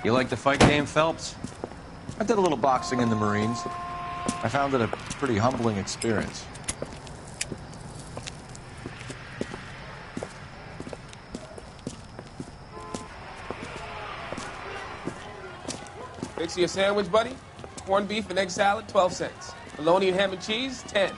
You like the fight game, Phelps? I did a little boxing in the Marines. I found it a pretty humbling experience. Fix you a sandwich, buddy. Corned beef and egg salad, 12 cents. Bologna and ham and cheese, 10.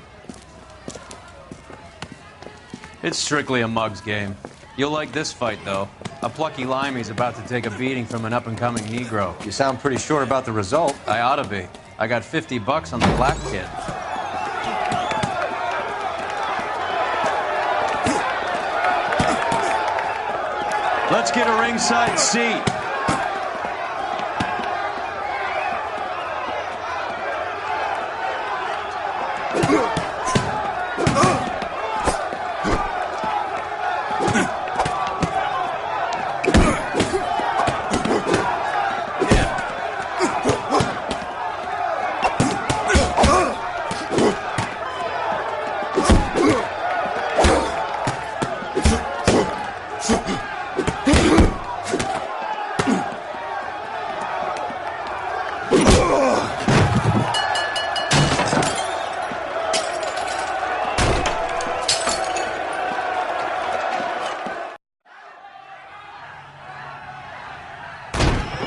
It's strictly a mug's game. You'll like this fight, though. A plucky limey's about to take a beating from an up-and-coming Negro. You sound pretty sure about the result. I ought to be. I got $50 on the black kid. Let's get a ringside seat.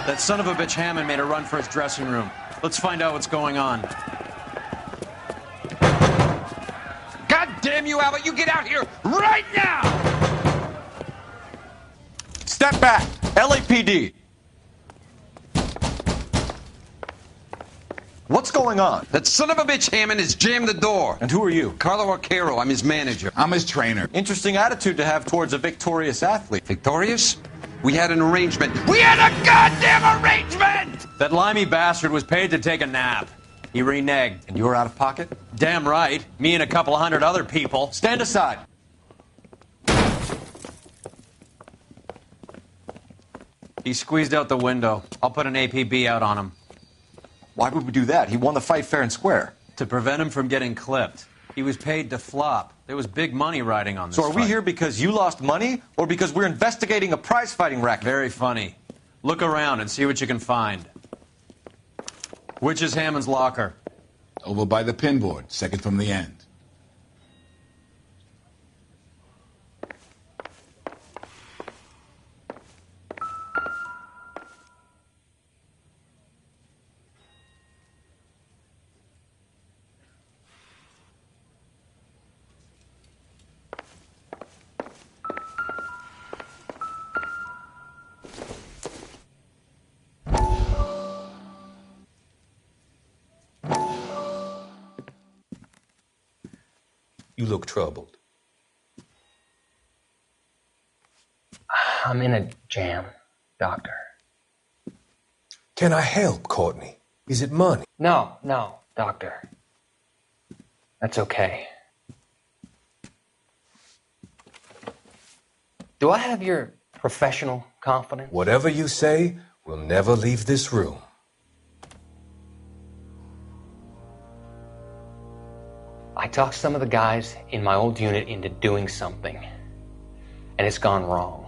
That son of a bitch Hammond made a run for his dressing room. Let's find out what's going on. God damn you, Albert! You get out here right now! Step back! LAPD! What's going on? That son of a bitch Hammond has jammed the door. And who are you? Carlo Arcaro, I'm his manager. I'm his trainer. Interesting attitude to have towards a victorious athlete. Victorious? We had an arrangement. We had a goddamn arrangement! That limey bastard was paid to take a nap. He reneged. And you were out of pocket? Damn right. Me and a couple hundred other people. Stand aside. He squeezed out the window. I'll put an APB out on him. Why would we do that? He won the fight fair and square. To prevent him from getting clipped. He was paid to flop. There was big money riding on this So are we fight. here because you lost money or because we're investigating a prize-fighting racket? Very funny. Look around and see what you can find. Which is Hammond's locker? Over by the pinboard, second from the end. You look troubled. I'm in a jam, Doctor. Can I help, Courtney? Is it money? No, Doctor. That's okay. Do I have your professional confidence? Whatever you say, we'll never leave this room. I talked some of the guys in my old unit into doing something, and it's gone wrong.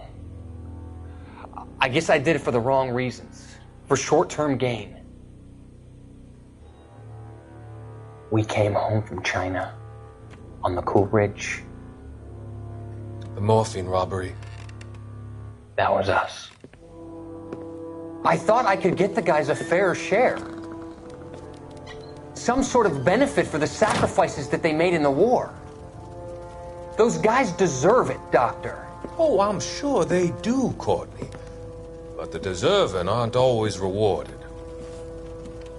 I guess I did it for the wrong reasons, for short-term gain. We came home from China on the Cool Ridge. The morphine robbery. That was us. I thought I could get the guys a fair share. Some sort of benefit for the sacrifices that they made in the war. Those guys deserve it, Doctor. Oh, I'm sure they do, Courtney. But the deserving aren't always rewarded.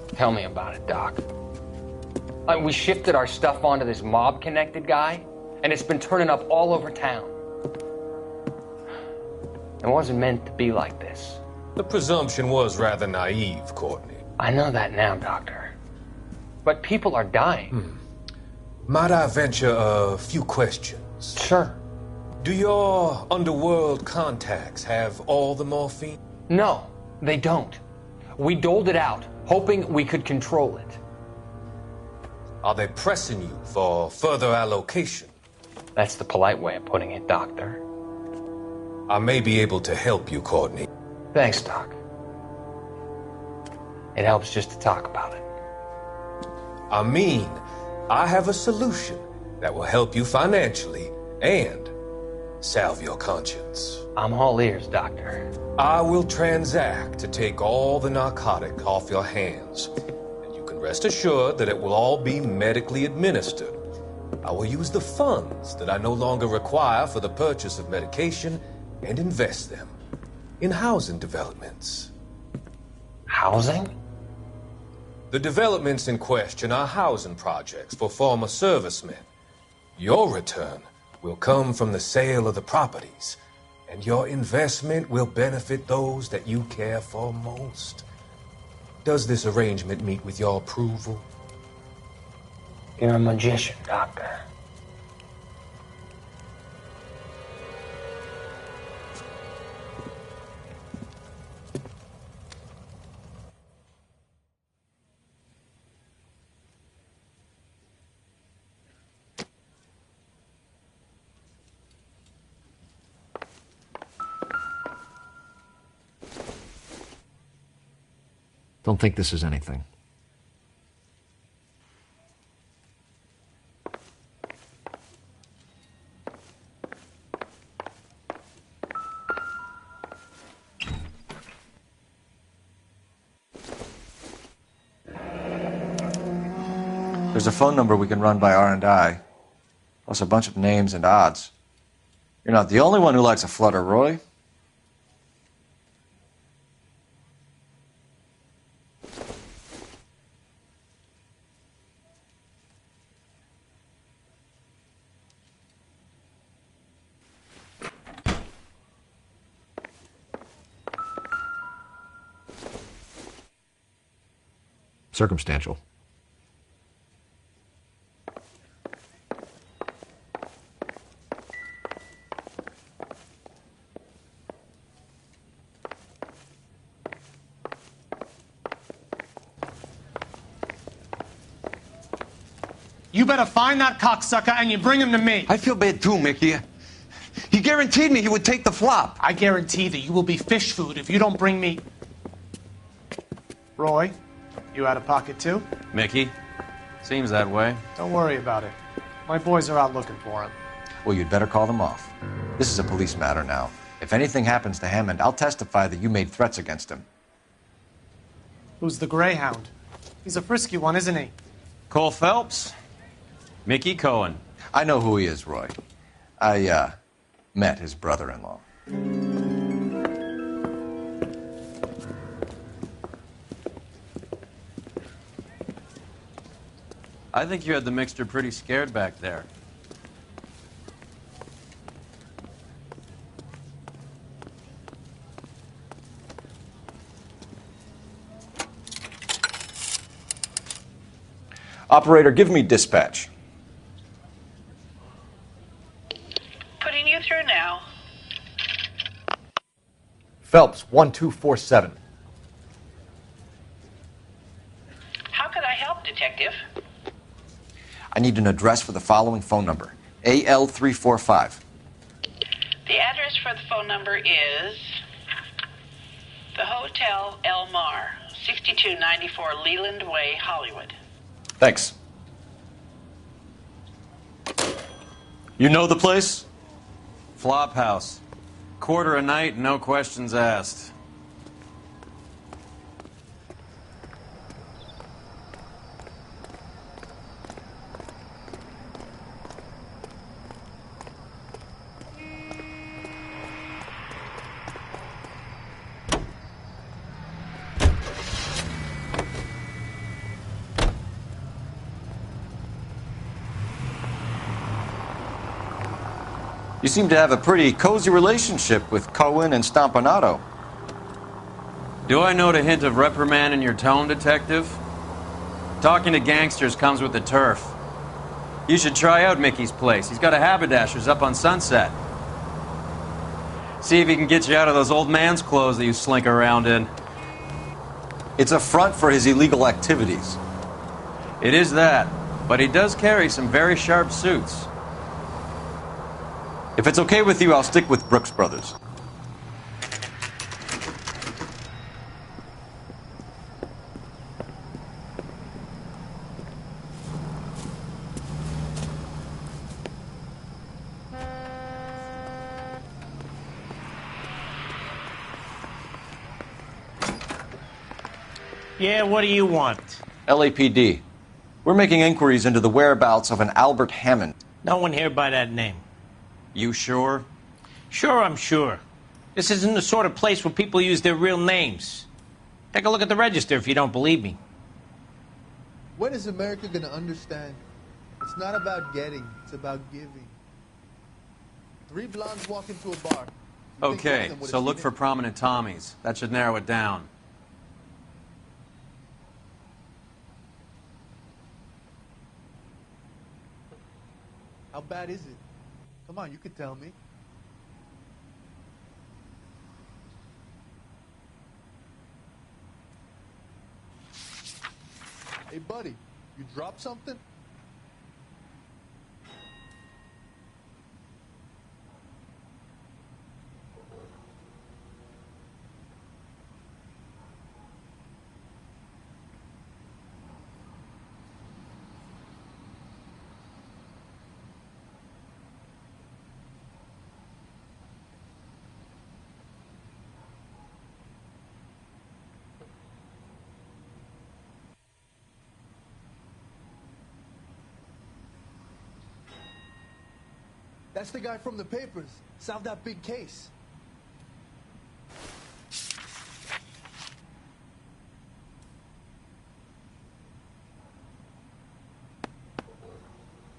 Tell me about it, Doc. We shifted our stuff onto this mob-connected guy, and it's been turning up all over town. It wasn't meant to be like this. The presumption was rather naive, Courtney. I know that now, Doctor. But people are dying. Might I venture a few questions? Sure. Do your underworld contacts have all the morphine? No, they don't. We doled it out, hoping we could control it. Are they pressing you for further allocation? That's the polite way of putting it, Doctor. I may be able to help you, Courtney. Thanks, Doc. It helps just to talk about it. I mean, I have a solution that will help you financially and salve your conscience. I'm all ears, Doctor. I will transact to take all the narcotic off your hands, and you can rest assured that it will all be medically administered. I will use the funds that I no longer require for the purchase of medication and invest them in housing developments. Housing? The developments in question are housing projects for former servicemen. Your return will come from the sale of the properties, and your investment will benefit those that you care for most. Does this arrangement meet with your approval? You're a magician, Doctor. Don't think this is anything. There's a phone number we can run by R&I, plus a bunch of names and odds. You're not the only one who likes a flutter, Roy. Circumstantial. You better find that cocksucker and you bring him to me. I feel bad too, Mickey. He guaranteed me he would take the flop. I guarantee that you will be fish food if you don't bring me... Roy, you out of pocket too? Mickey? Seems that way. Don't worry about it. My boys are out looking for him. Well, you'd better call them off. This is a police matter now. If anything happens to Hammond, I'll testify that you made threats against him. Who's the Greyhound? He's a frisky one, isn't he? Cole Phelps? Mickey Cohen. I know who he is, Roy. I, met his brother-in-law. I think you had the mixture pretty scared back there. Operator, give me dispatch. Putting you through now. Phelps, 1247. How could I help, Detective? I need an address for the following phone number. AL345. The address for the phone number is the Hotel L Noire, 6294 Leland Way, Hollywood. Thanks. You know the place? Flop house. Quarter a night, no questions asked. You seem to have a pretty cozy relationship with Cohen and Stompanato. Do I note a hint of reprimand in your tone, Detective? Talking to gangsters comes with the turf. You should try out Mickey's place. He's got a haberdasher's up on Sunset. See if he can get you out of those old man's clothes that you slink around in. It's a front for his illegal activities. It is that, but he does carry some very sharp suits. If it's okay with you, I'll stick with Brooks Brothers. Yeah, what do you want? LAPD. We're making inquiries into the whereabouts of an Albert Hammond. No one here by that name. You sure? Sure, I'm sure. This isn't the sort of place where people use their real names. Take a look at the register if you don't believe me. When is America going to understand? It's not about getting, it's about giving. 3 blondes walk into a bar. Okay, so look for prominent Tommies. That should narrow it down. How bad is it? Come on, you could tell me. Hey, buddy, you dropped something? That's the guy from the papers. Solved that big case.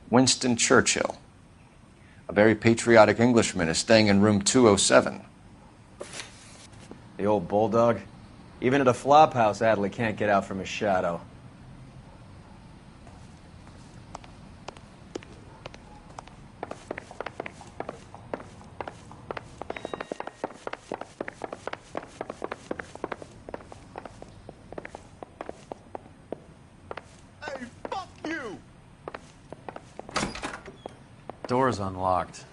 Winston Churchill. A very patriotic Englishman is staying in room 207. The old bulldog. Even at a flop house, Adley can't get out from his shadow. Hey, fuck you! Door's unlocked.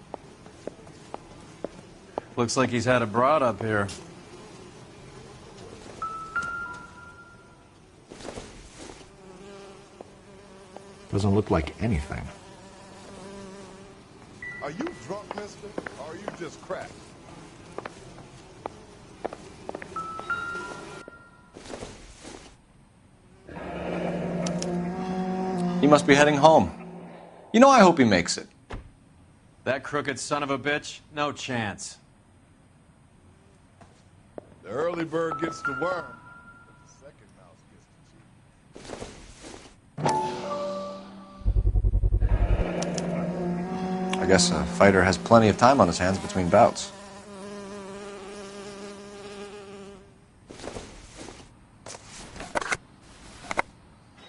Looks like he's had a broad up here. Doesn't look like anything. Are you drunk, mister? Or are you just cracked? He must be heading home. You know, I hope he makes it. That crooked son of a bitch? No chance. The early bird gets the worm, but the second mouse gets the cheese. I guess a fighter has plenty of time on his hands between bouts.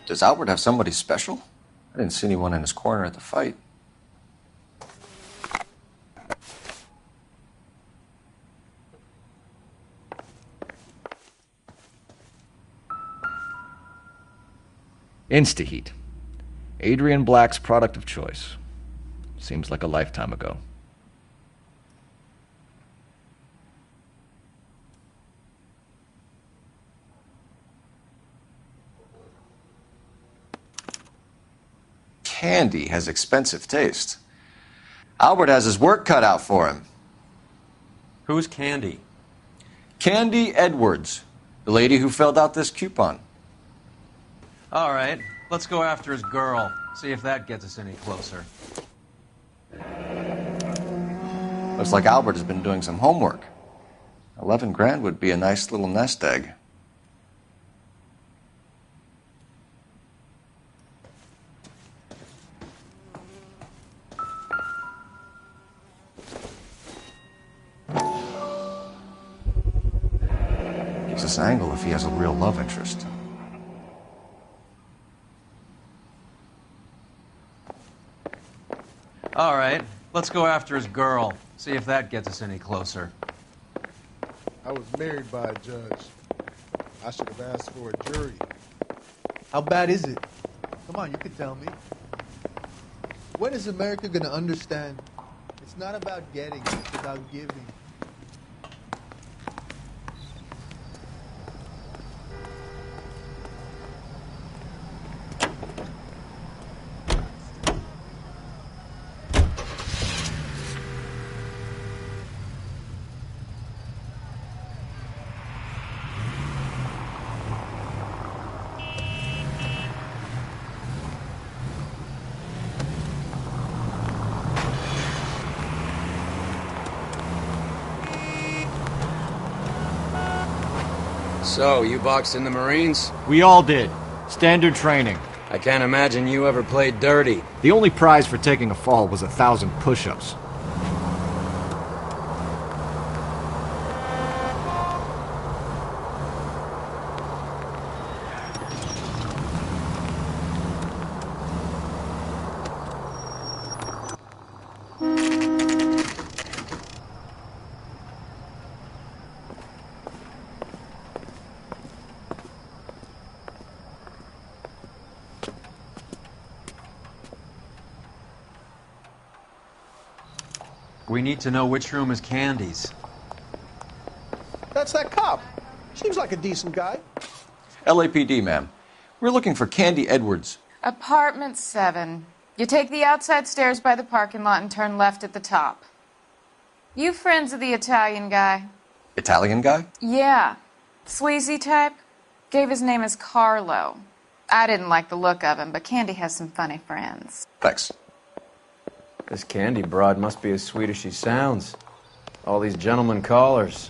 Does Albert have somebody special? I didn't see anyone in his corner at the fight. Instaheat. Adrian Black's product of choice. Seems like a lifetime ago. Candy has expensive taste. Albert has his work cut out for him. Who's Candy? Candy Edwards, the lady who filled out this coupon. All right, let's go after his girl. See if that gets us any closer. Looks like Albert has been doing some homework. 11 grand would be a nice little nest egg. Gives us an angle if he has a real love interest. All right, let's go after his girl. See if that gets us any closer. I was married by a judge. I should have asked for a jury. How bad is it? Come on, you could tell me. When is America going to understand? It's not about getting, it's about giving. So, you boxed in the Marines? We all did. Standard training. I can't imagine you ever played dirty. The only prize for taking a fall was 1,000 push-ups. We need to know which room is Candy's. That's that cop. Seems like a decent guy. LAPD, ma'am. We're looking for Candy Edwards. Apartment 7. You take the outside stairs by the parking lot and turn left at the top. You friends of the Italian guy? Italian guy? Yeah. Sleazy type? Gave his name as Carlo. I didn't like the look of him, but Candy has some funny friends. Thanks. This Candy broad must be as sweet as she sounds. All these gentlemen callers.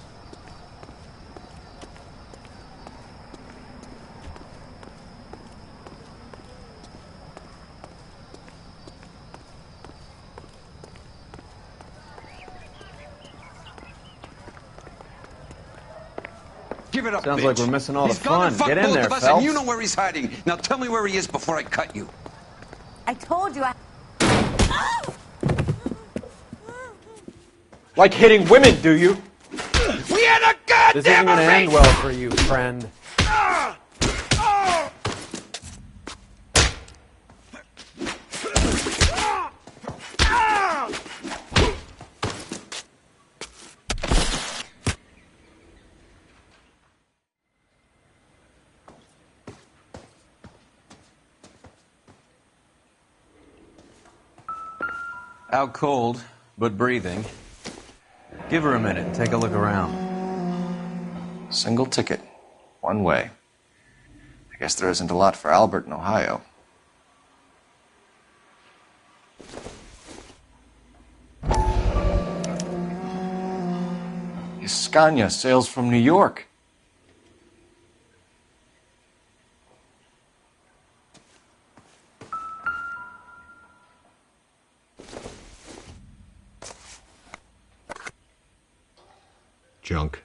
Give it up, Sounds bitch. like we're missing all the He's gonna fun. fuck Get in both there, of us, Phelps. and you know where he's hiding. Now tell me where he is before I cut you. I told you I... Like hitting women, do you? We had a goddamn This isn't gonna end well for you, friend. Out cold, but breathing. Give her a minute, take a look around. Single ticket. One way. I guess there isn't a lot for Albert in Ohio. Scania sails from New York. Junk.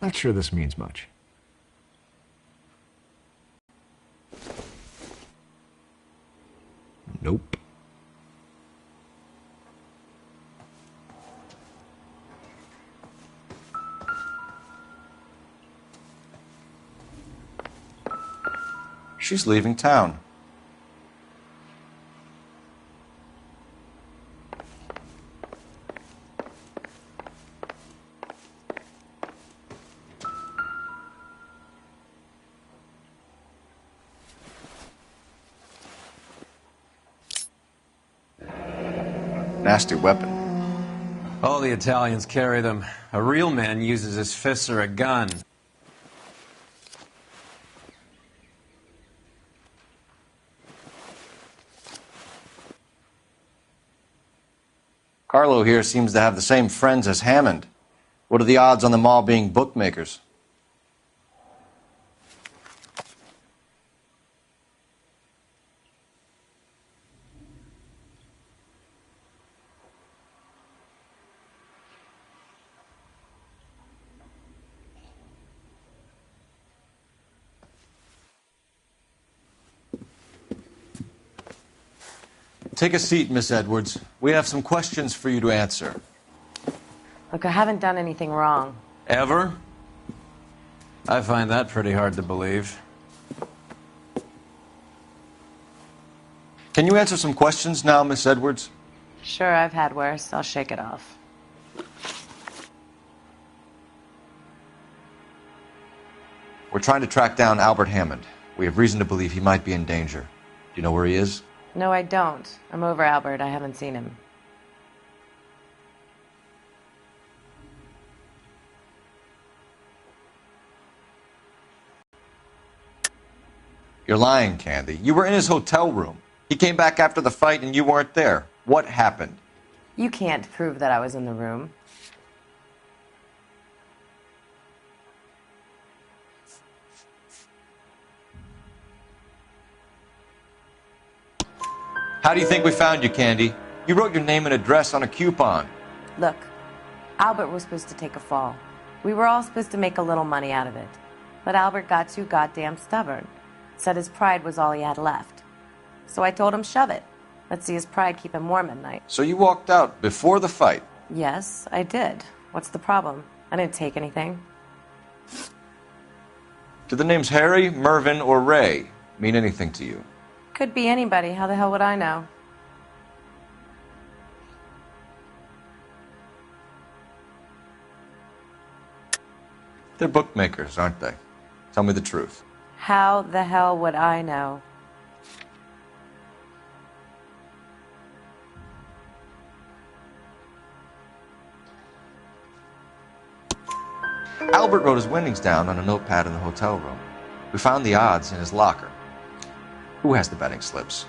Not sure this means much. Nope. She's leaving town. Nasty weapon. All the Italians carry them. A real man uses his fists or a gun. Carlo here seems to have the same friends as Hammond. What are the odds on them all being bookmakers? Take a seat, Miss Edwards. We have some questions for you to answer. Look, I haven't done anything wrong. Ever? I find that pretty hard to believe. Can you answer some questions now, Miss Edwards? Sure, I've had worse. I'll shake it off. We're trying to track down Albert Hammond. We have reason to believe he might be in danger. Do you know where he is? No, I don't. I'm over Albert. I haven't seen him. You're lying, Candy. You were in his hotel room. He came back after the fight and you weren't there. What happened? You can't prove that I was in the room. How do you think we found you, Candy? You wrote your name and address on a coupon. Look, Albert was supposed to take a fall. We were all supposed to make a little money out of it. But Albert got too goddamn stubborn. Said his pride was all he had left. So I told him shove it. Let's see his pride keep him warm at night. So you walked out before the fight? Yes, I did. What's the problem? I didn't take anything. Do the names Harry, Mervyn, or Ray mean anything to you? Could be anybody. How the hell would I know? They're bookmakers, aren't they? Tell me the truth. How the hell would I know? Albert wrote his winnings down on a notepad in the hotel room. We found the odds in his locker. Who has the betting slips?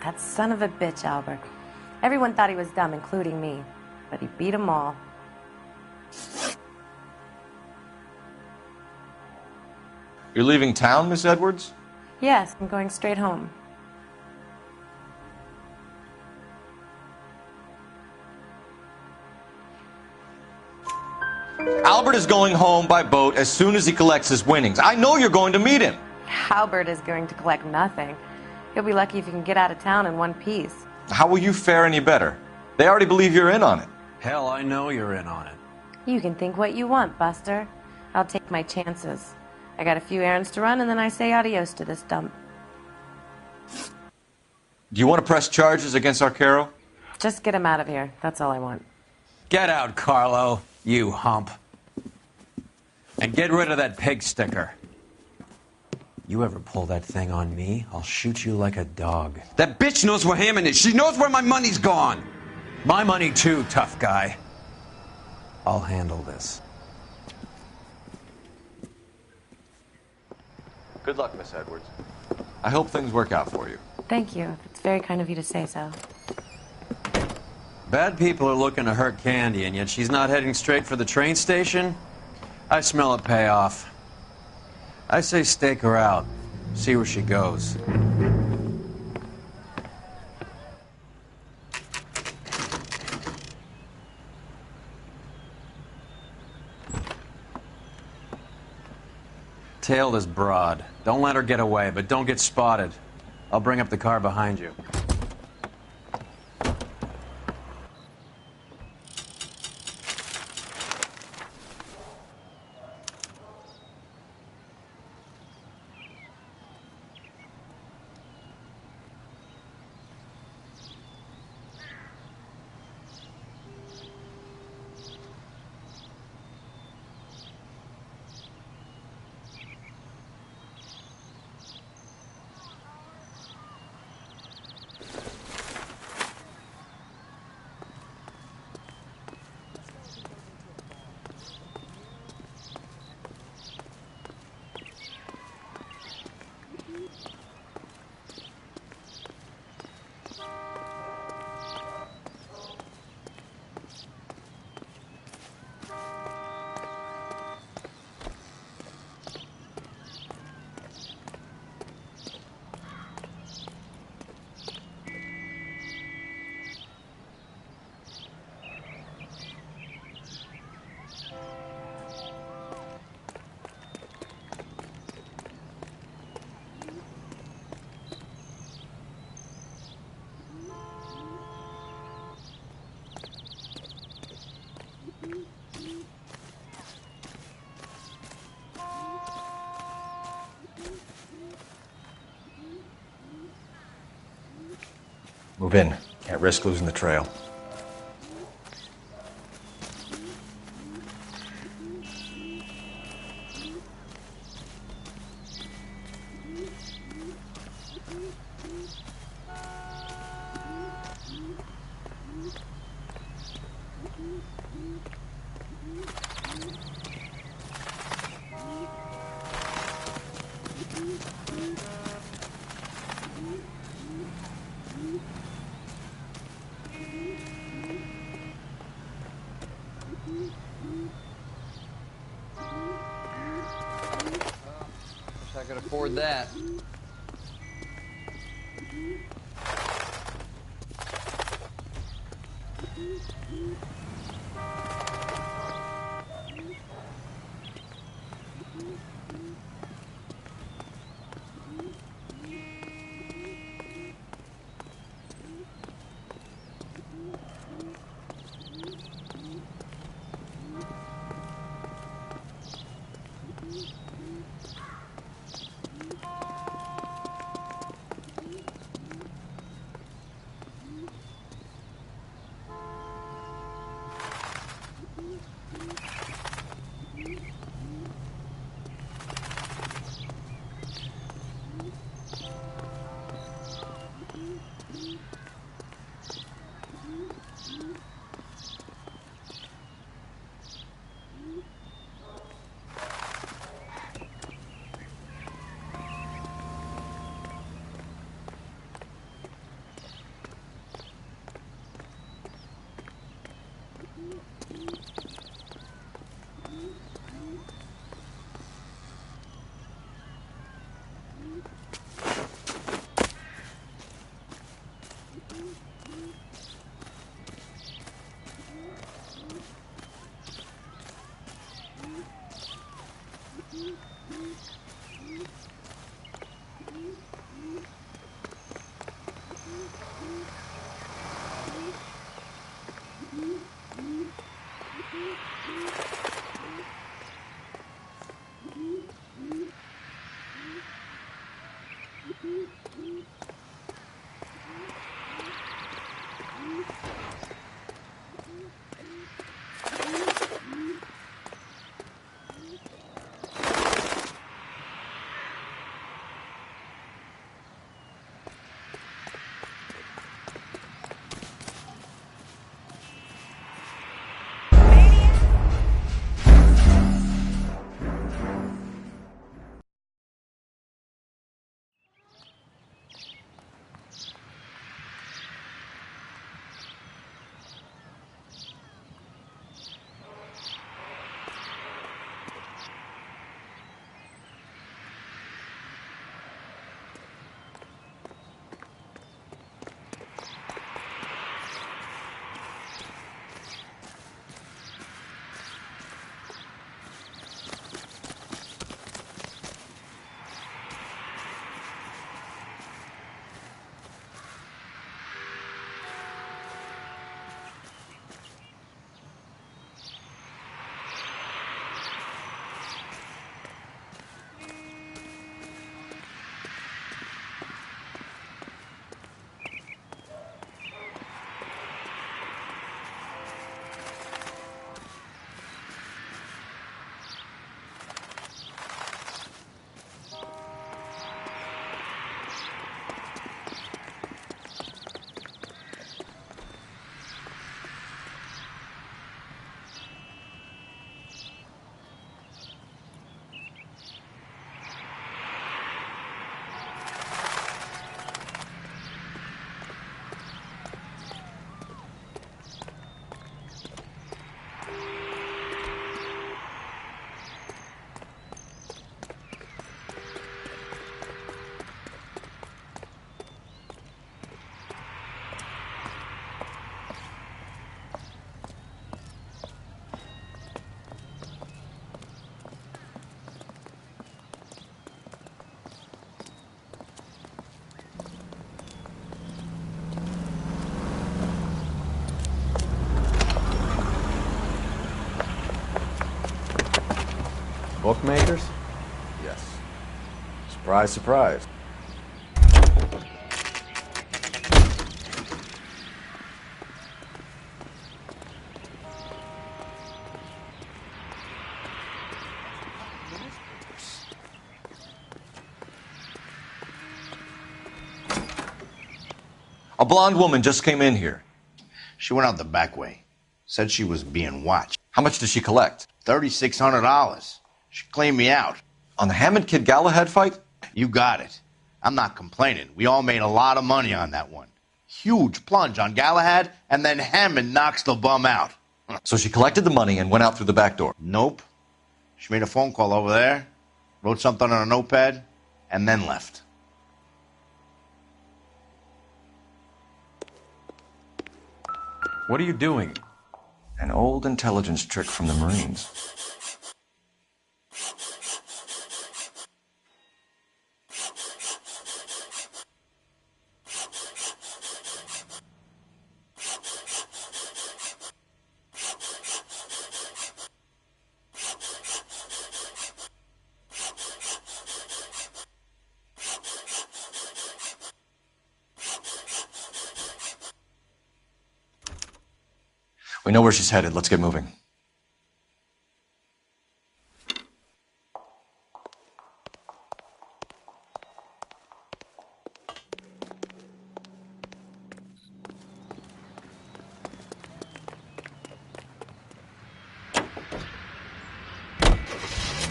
That son of a bitch, Albert. Everyone thought he was dumb, including me. But he beat them all. You're leaving town, Miss Edwards? Yes, I'm going straight home. Albert is going home by boat as soon as he collects his winnings. I know you're going to meet him. Albert is going to collect nothing. He'll be lucky if he can get out of town in one piece. How will you fare any better? They already believe you're in on it. Hell, I know you're in on it. You can think what you want, Buster. I'll take my chances. I got a few errands to run, and then I say adios to this dump. Do you want to press charges against Arcaro? Just get him out of here. That's all I want. Get out, Carlo, you hump. And get rid of that pig sticker. You ever pull that thing on me, I'll shoot you like a dog. That bitch knows where Hammond is. She knows where my money's gone. My money too, tough guy. I'll handle this. Good luck, Miss Edwards. I hope things work out for you. Thank you. It's very kind of you to say so. Bad people are looking to hurt Candy, and yet she's not heading straight for the train station? I smell a payoff. I say stake her out. See where she goes. Tail this broad. Don't let her get away, but don't get spotted. I'll bring up the car behind you. Move in. Can't risk losing the trail. afford that. Bookmakers? Yes. Surprise, surprise. A blonde woman just came in here. She went out the back way. Said she was being watched. How much did she collect? $3,600. She cleaned me out. On the Hammond Kid Galahad fight? You got it. I'm not complaining. We all made a lot of money on that one. Huge plunge on Galahad, and then Hammond knocks the bum out. So she collected the money and went out through the back door? Nope. She made a phone call over there, wrote something on a notepad, and then left. What are you doing? An old intelligence trick from the Marines. We know where she's headed. Let's get moving.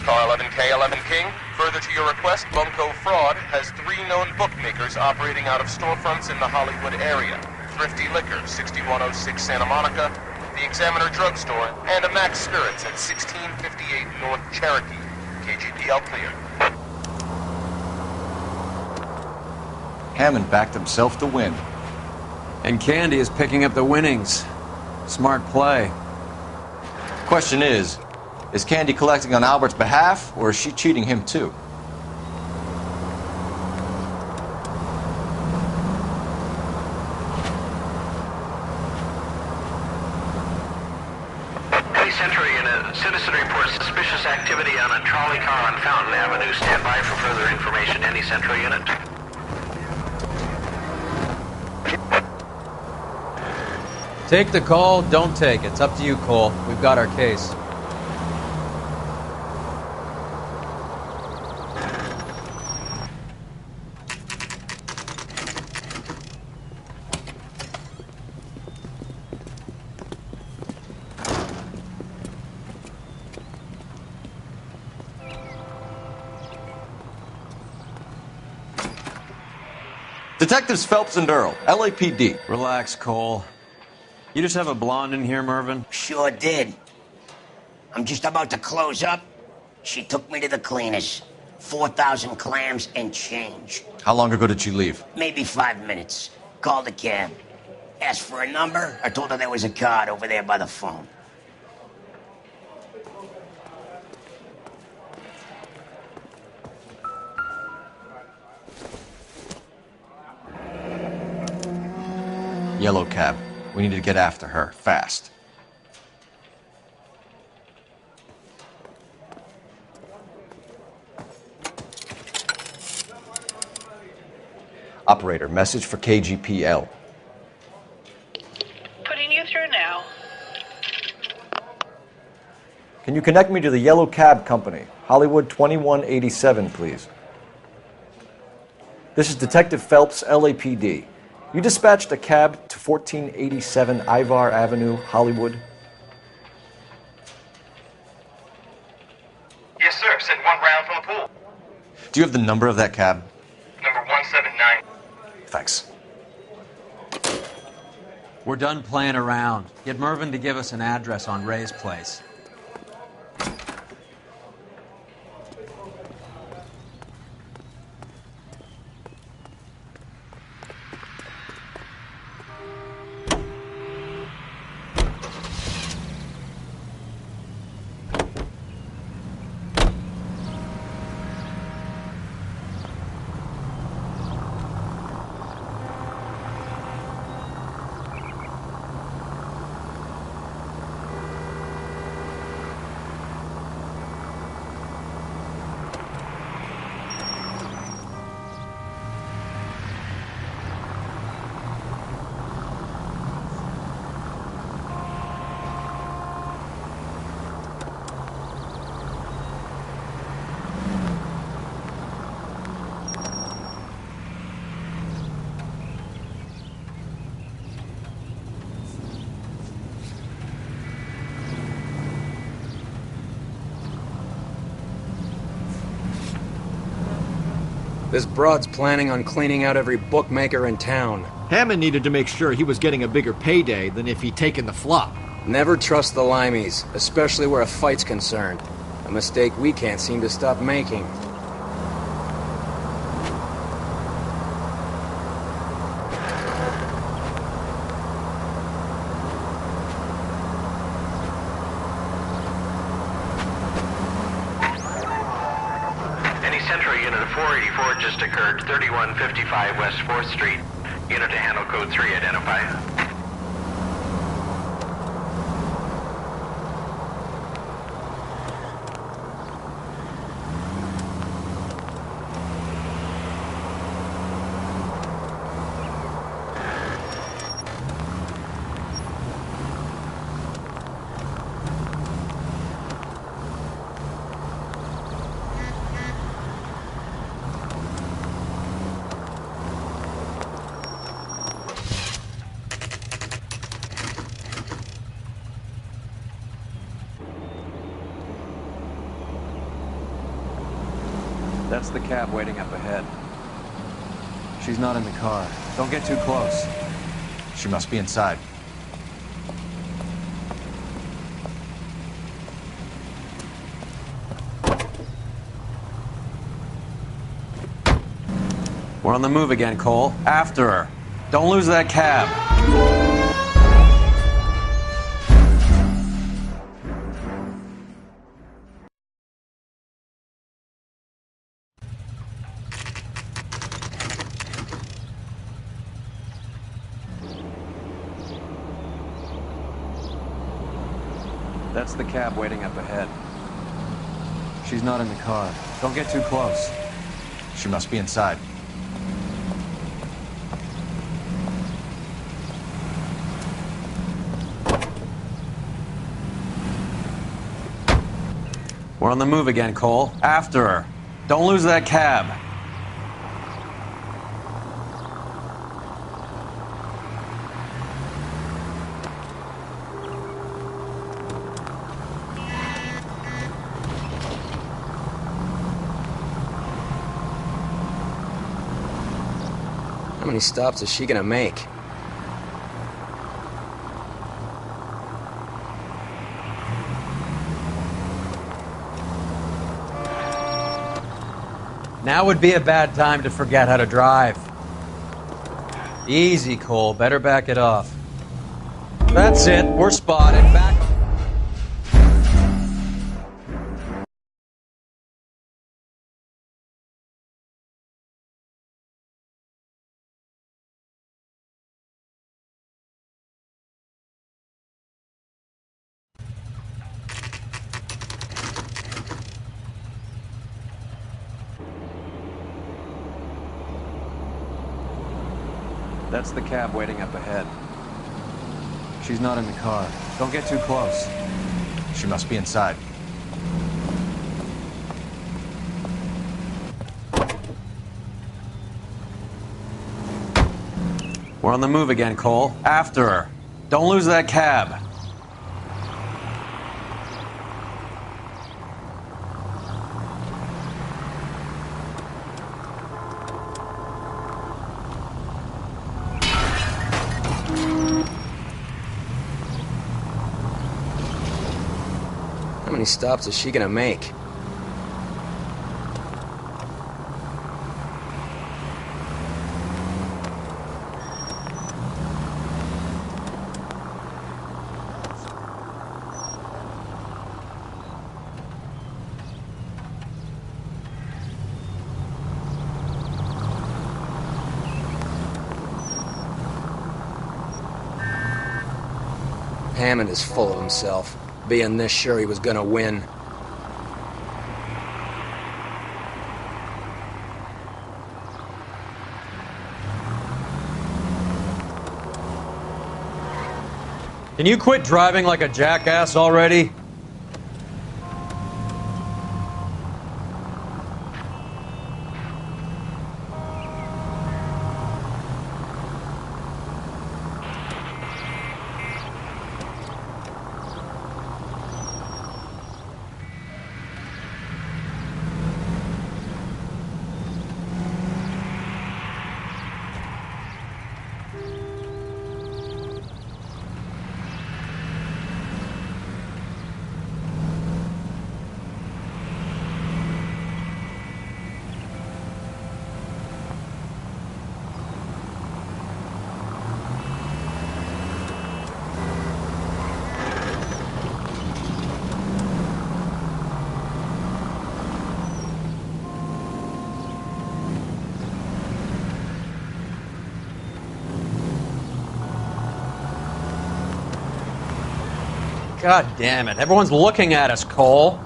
Car 11K, 11 King. Further to your request, Bunko Fraud has 3 known bookmakers operating out of storefronts in the Hollywood area. Thrifty Liquor, 6106 Santa Monica, the Examiner Drugstore, and a Max Spirits at 1658 North Cherokee. KGPL clear. Hammond backed himself to win. And Candy is picking up the winnings. Smart play. Question is Candy collecting on Albert's behalf, or is she cheating him too? Any Central Unit, citizen reports suspicious activity on a trolley car on Fountain Avenue. Stand by for further information. Any Central Unit? Take the call, don't take it. It's up to you, Cole. We've got our case. Detectives Phelps and Earl, LAPD. Relax, Cole. You just have a blonde in here, Mervyn? Sure did. I'm just about to close up. She took me to the cleaners. 4,000 clams and change. How long ago did she leave? Maybe 5 minutes. Called a cab. Asked for a number. I told her there was a card over there by the phone. Yellow cab. We need to get after her, fast. Operator, message for KGPL. Putting you through now. Can you connect me to the Yellow Cab Company, Hollywood 2187, please? This is Detective Phelps, LAPD. You dispatched a cab to 1487 Ivar Avenue, Hollywood? Yes, sir. Send 1 round from the pool. Do you have the number of that cab? Number 179. Thanks. We're done playing around. Get Mervyn to give us an address on Ray's place. This broad's planning on cleaning out every bookmaker in town. Hammond needed to make sure he was getting a bigger payday than if he'd taken the flop. Never trust the limeys, especially where a fight's concerned. A mistake we can't seem to stop making. 484 just occurred, 3155 West 4th Street. Unit to handle code 3, identify. That's the cab waiting up ahead. She's not in the car. Don't get too close. She must be inside. We're on the move again, Cole. After her. Don't lose that cab. That's the cab waiting up ahead. She's not in the car. Don't get too close. She must be inside. We're on the move again, Cole. After her. Don't lose that cab. How many stops is she gonna make? Now would be a bad time to forget how to drive. Easy, Cole. Better back it off. That's it. We're spotted. Back. That's the cab waiting up ahead. She's not in the car. Don't get too close. She must be inside. We're on the move again, Cole. After her. Don't lose that cab. How many stops is she gonna make? Hammond is full of himself, being this sure he was gonna win. Can you quit driving like a jackass already? God damn it. Everyone's looking at us, Cole.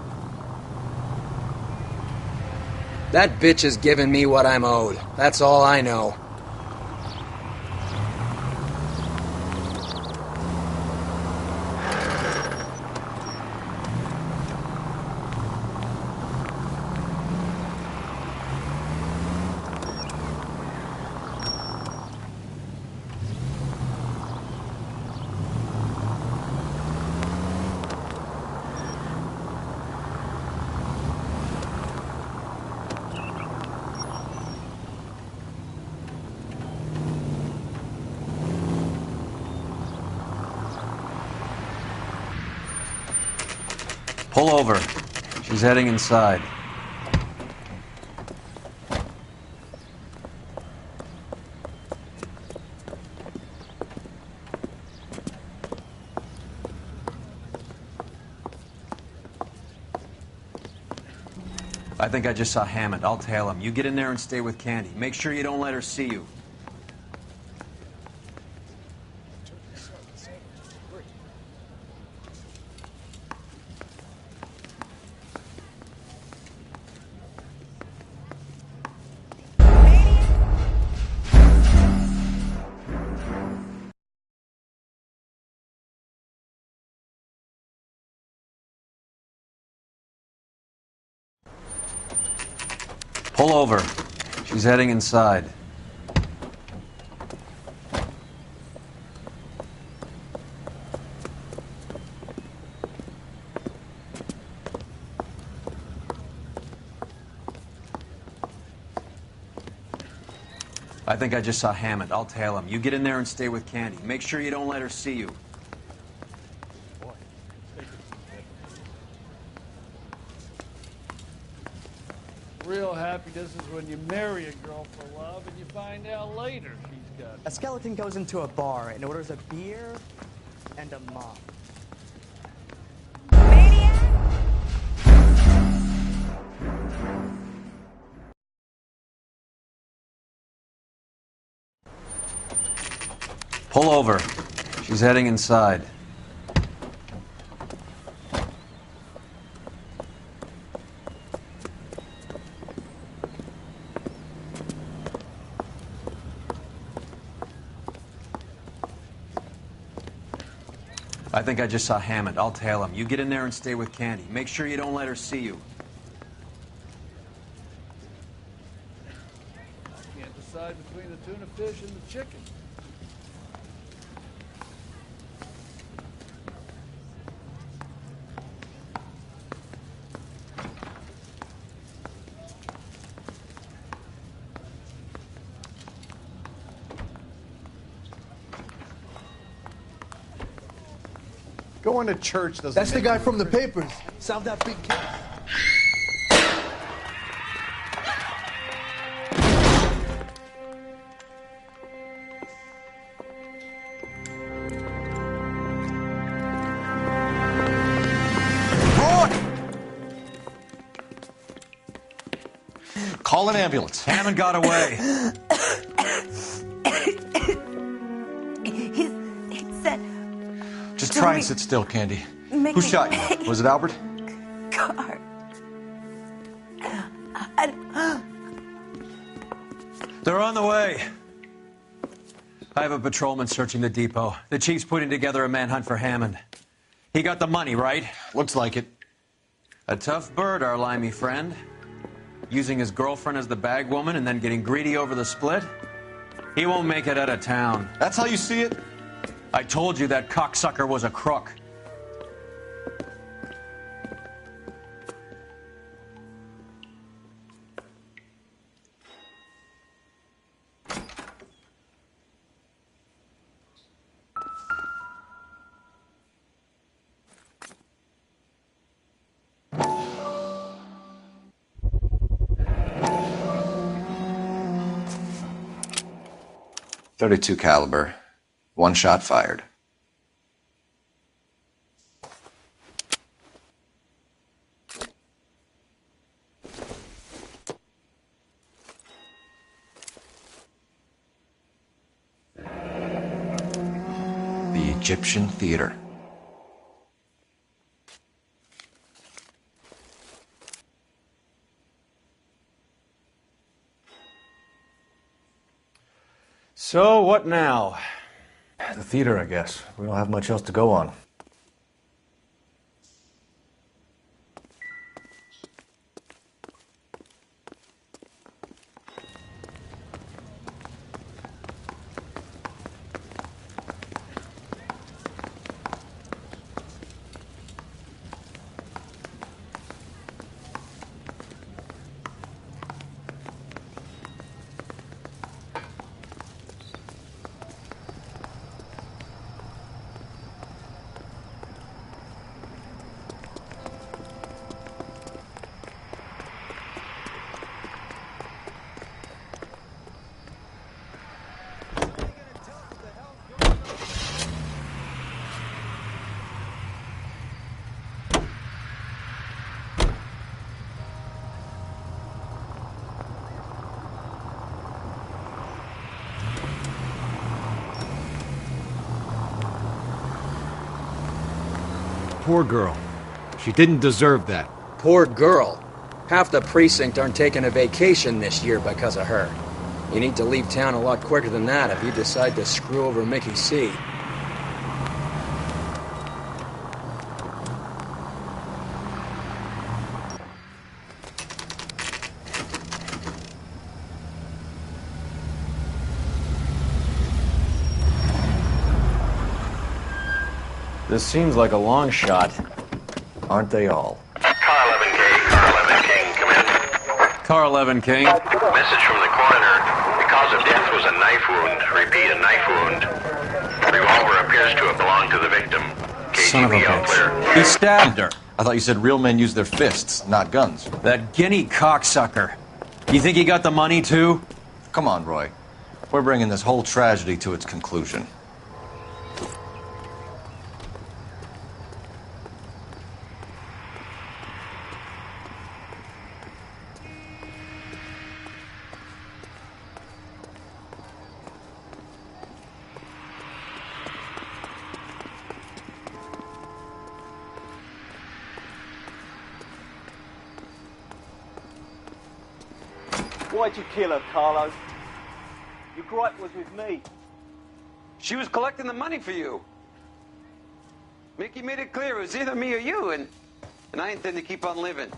That bitch is giving me what I'm owed. That's all I know. Pull over. She's heading inside. I think I just saw Hammond. I'll tail him. You get in there and stay with Candy. Make sure you don't let her see you. Pull over. She's heading inside. I think I just saw Hammond. I'll tail him. You get in there and stay with Candy. Make sure you don't let her see you. Real happiness is when you marry a girl for love and you find out later she's got... A skeleton goes into a bar and orders a beer and a mop. Pull over. She's heading inside. I think I just saw Hammond. I'll tail him. You get in there and stay with Candy. Make sure you don't let her see you. I can't decide between the tuna fish and the chicken. Going to church doesn't That's the make guy you from the Christian. papers. Solve that big case. Call an ambulance. Hammond got away. He said... Just try and sit still, Candy. Make Who me shot you? Was it Albert? car. They're on the way. I have a patrolman searching the depot. The chief's putting together a manhunt for Hammond. He got the money, right? Looks like it. A tough bird, our limey friend. Using his girlfriend as the bag woman and then getting greedy over the split. He won't make it out of town. That's how you see it? I told you that cocksucker was a crook. .32 caliber. One shot fired. The Egyptian Theater. So, what now? The theater, I guess. We don't have much else to go on. Poor girl. She didn't deserve that. Poor girl. Half the precinct aren't taking a vacation this year because of her. You need to leave town a lot quicker than that if you decide to screw over Mickey C. This seems like a long shot. Aren't they all? Car 11K, Car 11 King, come in. Car 11 King. Message from the coroner. The cause of death was a knife wound. Repeat, a knife wound. Revolver appears to have belonged to the victim. Son of a KGB all clear. bitch. He stabbed her. I thought you said real men use their fists, not guns. That guinea cocksucker. You think he got the money, too? Come on, Roy. We're bringing this whole tragedy to its conclusion. Why'd you kill her, Carlo? Your gripe was with me. She was collecting the money for you. Mickey made it clear it was either me or you, and I intend to keep on living.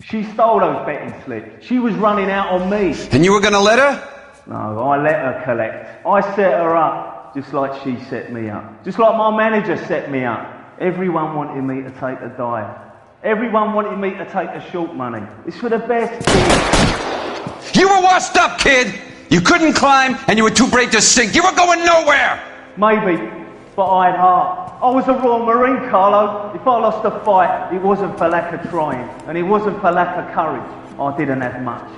She stole those betting slips. She was running out on me. And you were gonna let her? No, I let her collect. I set her up, just like she set me up. Just like my manager set me up. Everyone wanted me to take a dive. Everyone wanted me to take the short money. It's for the best. You were washed up, kid! You couldn't climb, and you were too brave to sink. You were going nowhere! Maybe, but I had heart. I was a Royal Marine, Carlo. If I lost a fight, it wasn't for lack of trying, and it wasn't for lack of courage. I didn't have much,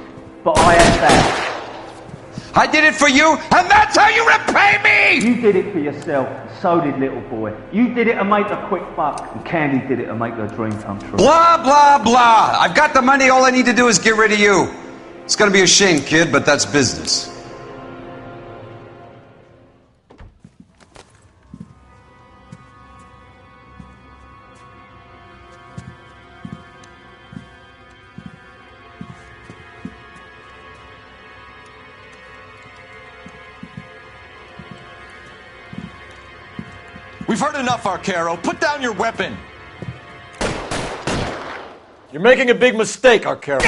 but I had that. I did it for you, and that's how you repay me! You did it for yourself, and so did little boy. You did it to make a quick buck, and Candy did it to make her dream come true. Blah, blah, blah. I've got the money, all I need to do is get rid of you. It's gonna be a shame, kid, but that's business. We've heard enough, Arcaro. Put down your weapon. You're making a big mistake, Arcaro.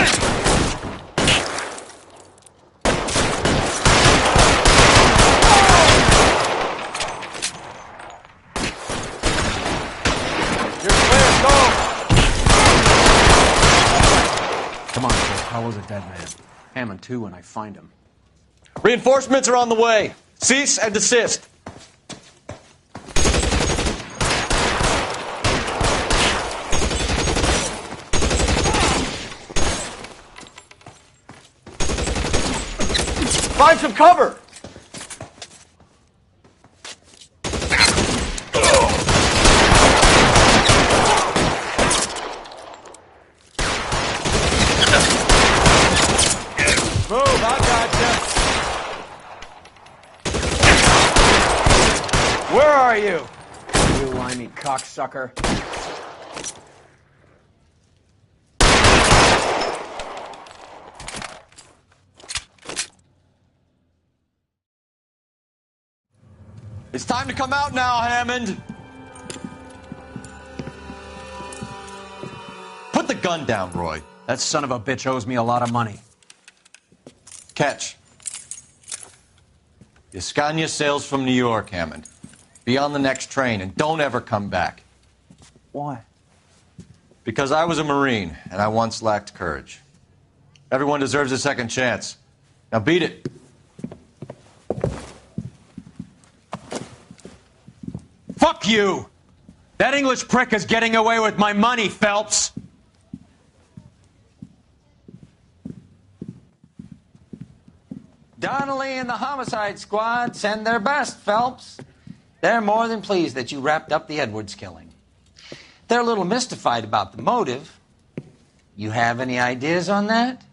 You're clear, go! Come on, Cole. Carlo's a dead man. Hammond, too, when I find him. Reinforcements are on the way. Cease and desist. Find some cover! cocksucker. It's time to come out now, Hammond. Put the gun down, Roy. That son of a bitch owes me a lot of money. Catch. The Scania sails from New York, Hammond. Be on the next train and don't ever come back. Why? Because I was a Marine and I once lacked courage. Everyone deserves a second chance. Now beat it. Fuck you! That English prick is getting away with my money, Phelps! Donnelly and the homicide squad send their best, Phelps. They're more than pleased that you wrapped up the Edwards killing. They're a little mystified about the motive. You have any ideas on that?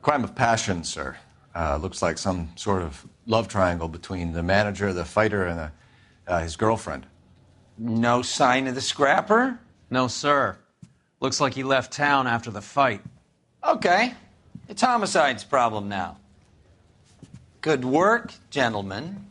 Crime of passion, sir. Looks like some sort of love triangle between the manager, the fighter, and his girlfriend. No sign of the scrapper? No, sir. Looks like he left town after the fight. Okay. It's homicide's problem now. Good work, gentlemen.